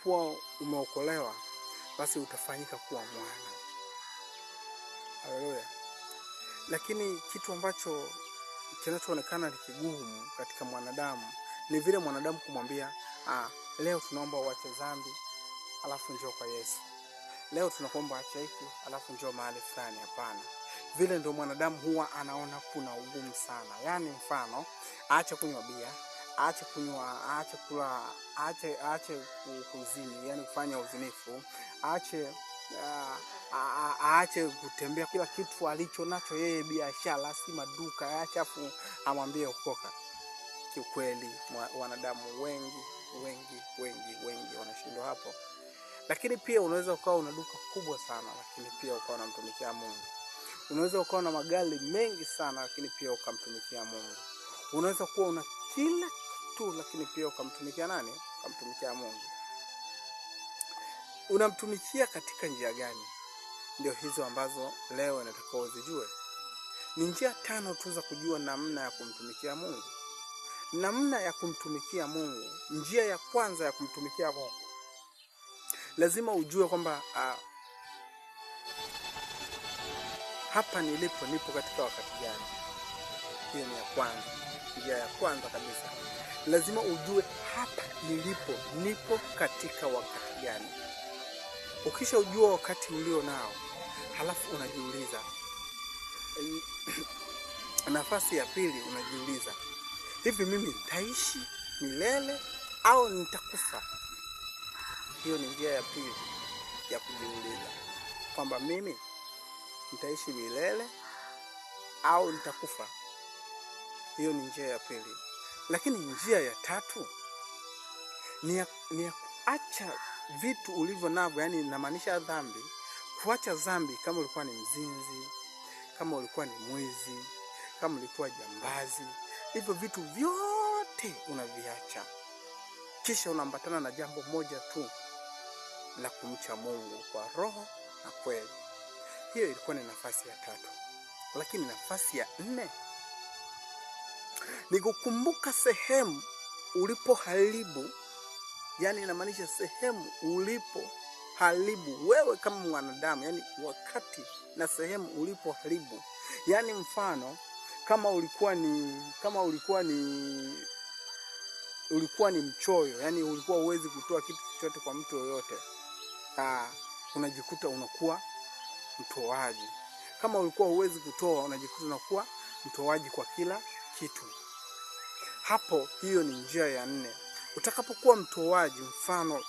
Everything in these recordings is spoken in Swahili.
utakapokuwa umeokolewa, basi utafanyika kuwa mwana. Haleluya. Lakini kitu ambacho kinachoonekana ni kigumu katika mwanadamu ni vile mwanadamu kumwambia, leo tunaomba uache dhambi, alafu njoo kwa Yesu. Leo tunakuomba acha hiki, alafu njoo mahali fulani. Hapana. Vile ndio mwanadamu huwa anaona kuna ugumu sana. Yaani mfano, aache kunywa bia, aache kunywa, aache kula, aache kuzini, yani kufanya uzinifu, aache kutembea, kila kitu alicho nacho yeye, biashara, si maduka, aache afu amwambie ukoka. Kiukweli wanadamu wengi wanashindwa hapo. Lakini pia unaweza ukawa una duka kubwa sana, lakini pia ukawa unamtumikia Mungu. Unaweza ukawa na magari mengi sana, lakini pia ukamtumikia Mungu. Unaweza kuwa una kila kitu, lakini pia ukamtumikia nani? Ukamtumikia Mungu. Unamtumikia katika njia gani? Ndio hizo ambazo leo nataka uzijue. Ni njia 5 tu za kujua namna ya kumtumikia Mungu. Namna ya kumtumikia Mungu. Njia ya kwanza ya kumtumikia Mungu, lazima ujue kwamba hapa nilipo nipo katika wakati gani. Hiyo ni ya kwanza. Njia ya kwanza kabisa, lazima ujue hapa nilipo nipo katika wakati gani. Ukisha ujua wakati ulio nao, halafu unajiuliza nafasi ya pili, unajiuliza, hivi mimi nitaishi milele au nitakufa? Hiyo ni njia ya pili ya kujiuliza kwamba mimi nitaishi milele au nitakufa. Hiyo ni njia ya pili. Lakini njia ya 3 ni ya kuacha vitu ulivyo navyo, yani inamaanisha dhambi. Kuacha dhambi, kama ulikuwa ni mzinzi, kama ulikuwa ni mwizi, kama ulikuwa jambazi, hivyo vitu vyote unaviacha. Kisha unaambatana na jambo moja tu, la kumcha Mungu kwa roho na kweli. Hiyo ilikuwa ni nafasi ya 3. Lakini nafasi ya 4 ni kukumbuka sehemu ulipoharibu. Yani inamaanisha sehemu ulipoharibu wewe kama mwanadamu, yani wakati na sehemu ulipoharibu. Yani mfano, kama ulikuwa ni mchoyo, yani ulikuwa huwezi kutoa kitu chochote kwa mtu yoyote, unajikuta unakuwa mtoaji. Kama ulikuwa huwezi kutoa, unajikuta unakuwa mtoaji kwa kila kitu. Hapo, hiyo ni njia ya 4. Utakapokuwa mtoaji, mfano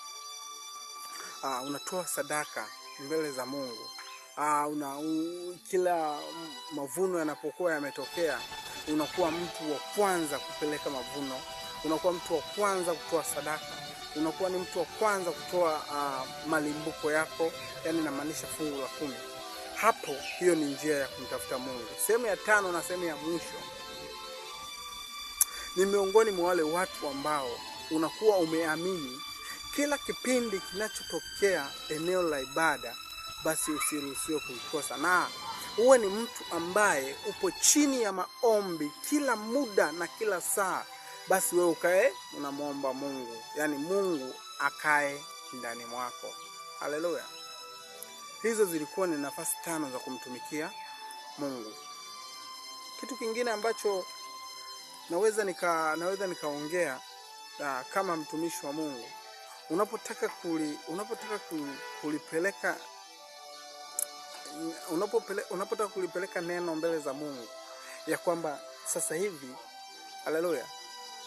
unatoa sadaka mbele za Mungu, kila mavuno yanapokuwa yametokea, unakuwa mtu wa kwanza kupeleka mavuno, unakuwa mtu wa kwanza kutoa sadaka, unakuwa ni mtu wa kwanza kutoa malimbuko yako, yani inamaanisha fungu la 10. Hapo, hiyo ni njia ya kumtafuta Mungu. Sehemu ya 5 na sehemu ya mwisho, ni miongoni mwa wale watu ambao unakuwa umeamini kila kipindi kinachotokea eneo la ibada, basi usiruhusiwe kuikosa. Na uwe ni mtu ambaye upo chini ya maombi kila muda na kila saa, basi wewe ukae unamwomba Mungu, yani Mungu akae ndani mwako. Haleluya. Hizo zilikuwa ni nafasi 5 za kumtumikia Mungu. Kitu kingine ambacho naweza nikaongea kama mtumishi wa Mungu, unapotaka kulipeleka neno mbele za Mungu, ya kwamba sasa hivi, haleluya,